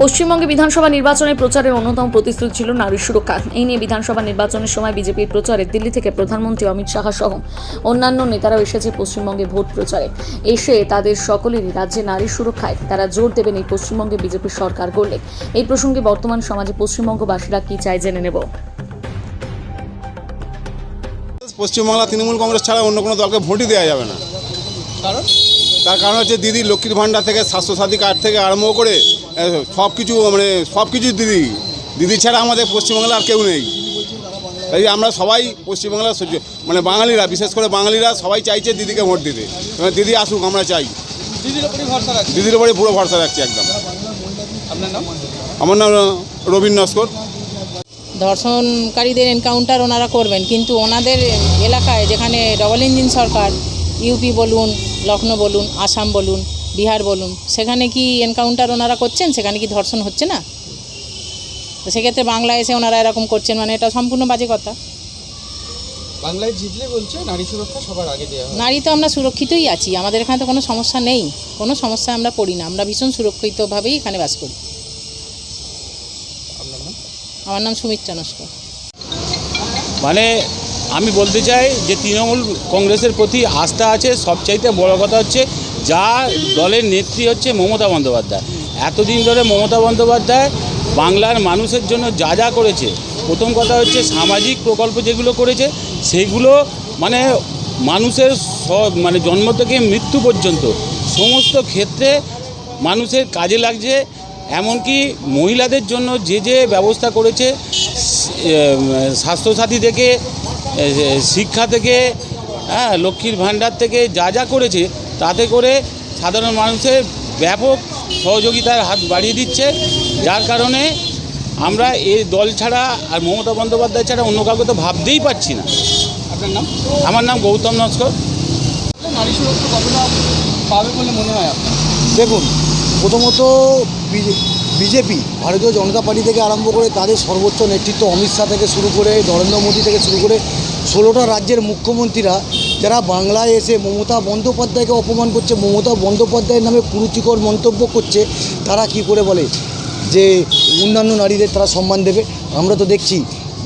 পশ্চিমবঙ্গে বিধানসভা নির্বাচনের প্রচারের অন্যতম প্রতিশ্রুতি ছিল নারী সুরক্ষা। এই নিয়ে বিধানসভা নির্বাচনের সময় বিজেপির প্রচারে দিল্লি থেকে প্রধানমন্ত্রী অমিত শাহ সহ অন্যান্য নেতারাও এসেছে পশ্চিমবঙ্গে ভোট প্রচারে। এসে তাদের সকলেরই রাজ্যে নারী সুরক্ষায় তারা জোর দেবেন এই পশ্চিমবঙ্গে বিজেপির সরকার গড়লে। এই প্রসঙ্গে বর্তমান সমাজে পশ্চিমবঙ্গবাসীরা কি চায় জেনে নেব। পশ্চিমবাংলা তৃণমূল কংগ্রেস ছাড়া অন্য কোনো দলকে ভোটই দেওয়া যাবে না। তার কারণ হচ্ছে দিদি লক্ষ্মীর ভাণ্ডার থেকে স্বাস্থ্যসাথী কার্ড থেকে আরম্ভ করে সব কিছু দিদি ছাড়া আমাদের পশ্চিমবাংলা আর কেউ নেই। তাই আমরা সবাই পশ্চিমবাংলার বাঙালিরা, বিশেষ করে বাঙালিরা সবাই চাইছে দিদিকে ভোট দিতে। দিদি আসুক, আমরা চাই। দিদির উপরে পুরো ভরসা রাখছি একদম। আমার নাম রবীন নস্কর। ধর্ষণকারীদের এনকাউন্টার ওনারা করবেন, কিন্তু ওনাদের এলাকায় যেখানে ডবল ইঞ্জিন সরকার, ইউপি বলুন, লখনৌ বলুন, আসাম বলুন, বিহার বলুন, সেখানে কি এনকাউন্টার ওনারা করছেন? সেখানে কি ধর্ষণ হচ্ছে না? তো সেক্ষেত্রে বাংলায় এসে ওনারা এরকম করছেন, মানে এটা সম্পূর্ণ বাজে কথা। বাংলায় জিতলে বলছে নারী সুরক্ষা সবার আগে দেওয়া হয়। নারী তো আমরা সুরক্ষিতই আছি, আমাদের এখানে তো কোনো সমস্যা নেই, কোনো সমস্যা আমরা পড়ি না, আমরা ভীষণ সুরক্ষিতভাবেই এখানে বাস করি। আমার নাম সুমিত্রা নস্কর। মানে আমি বলতে চাই যে তৃণমূল কংগ্রেসের প্রতি আস্থা আছে। সবচাইতে বড় কথা হচ্ছে যা দলের নেত্রী হচ্ছে মমতা বন্দ্যোপাধ্যায়। এতদিন ধরে মমতা বন্দ্যোপাধ্যায় বাংলার মানুষের জন্য যা যা করেছে, প্রথম কথা হচ্ছে সামাজিক প্রকল্প যেগুলো করেছে সেইগুলো মানে মানুষের জন্ম থেকে মৃত্যু পর্যন্ত সমস্ত ক্ষেত্রে মানুষের কাজে লাগছে। এমনকি মহিলাদের জন্য যে যে ব্যবস্থা করেছে, স্বাস্থ্যসাথী থেকে, শিক্ষা থেকে, লক্ষ্মীর ভাণ্ডার থেকে যা যা করেছে, তাতে করে সাধারণ মানুষের ব্যাপক সহযোগিতার হাত বাড়িয়ে দিচ্ছে। যার কারণে আমরা এই দল ছাড়া আর মমতা বন্দ্যোপাধ্যায় ছাড়া অন্য কাউকে তো ভাবতেই পারছি না। আপনার নাম? আমার নাম গৌতম নস্কর। নারী সুরক্ষা কতটা পাবে বলে মনে হয় আপনার? দেখুন, প্রথমত বিজেপি, ভারতীয় জনতা পার্টি থেকে আরম্ভ করে তাদের সর্বোচ্চ নেতৃত্ব অমিত শাহ থেকে শুরু করে নরেন্দ্র মোদী থেকে শুরু করে 16টা রাজ্যের মুখ্যমন্ত্রীরা যারা বাংলায় এসে মমতা বন্দ্যোপাধ্যায়কে অপমান করছে, মমতা বন্দ্যোপাধ্যায়ের নামে কুরুচিকর মন্তব্য করছে, তারা কি করে বলে যে অন্যান্য নারীদের তারা সম্মান দেবে? আমরা তো দেখছি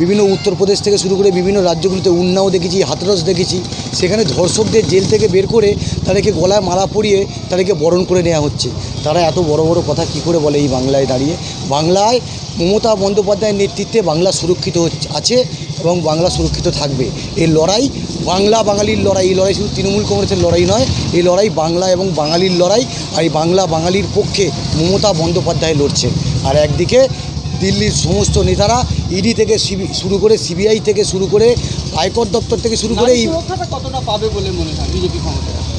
বিভিন্ন উত্তরপ্রদেশ থেকে শুরু করে বিভিন্ন রাজ্যগুলিতে উন্নাও দেখেছি, হাতরস দেখেছি। সেখানে ধর্ষকদের জেল থেকে বের করে তাদেরকে গলায় মালা পরিয়ে তাদেরকে বরণ করে নেওয়া হচ্ছে। তারা এত বড় বড় কথা কি করে বলে এই বাংলায় দাঁড়িয়ে? বাংলায় মমতা বন্দ্যোপাধ্যায়ের নেতৃত্বে বাংলা সুরক্ষিত আছে এবং বাংলা সুরক্ষিত থাকবে। এই লড়াই বাংলা বাঙালির লড়াই। এই লড়াই শুধু তৃণমূল কংগ্রেসের লড়াই নয়, এই লড়াই বাংলা এবং বাঙালির লড়াই। আর এই বাংলা বাঙালির পক্ষে মমতা বন্দ্যোপাধ্যায় লড়ছে। আর একদিকে দিল্লির সমস্ত নেতারা ইডি থেকে শুরু করে সিবিআই থেকে শুরু করে আয়কর দপ্তর থেকে শুরু করে কতটা পাবে বলে মনে হয়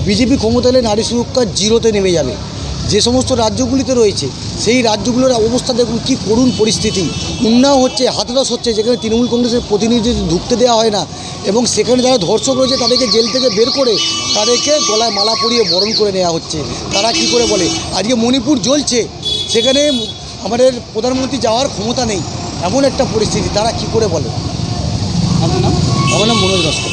বিজেপি ক্ষমতা এলে নারী সুরক্ষা জিরোতে নেমে যাবে। যে সমস্ত রাজ্যগুলিতে রয়েছে সেই রাজ্যগুলোর অবস্থা দেখুন কী করুণ পরিস্থিতি। উন্নাও হচ্ছে, হাতরস হচ্ছে, যেখানে তৃণমূল কংগ্রেসের প্রতিনিধি ঢুকতে দেওয়া হয় না, এবং সেখানে যারা ধর্ষক রয়েছে তাদেরকে জেল থেকে বের করে তাদেরকে গলায় মালা পরিয়ে বরণ করে নেওয়া হচ্ছে। তারা কি করে বলে? আজকে মণিপুর জ্বলছে, সেখানে আমাদের প্রধানমন্ত্রী যাওয়ার ক্ষমতা নেই, এমন একটা পরিস্থিতি। তারা কি করে বলে? আপনার নাম? আমার নাম মনোজ নস্কর।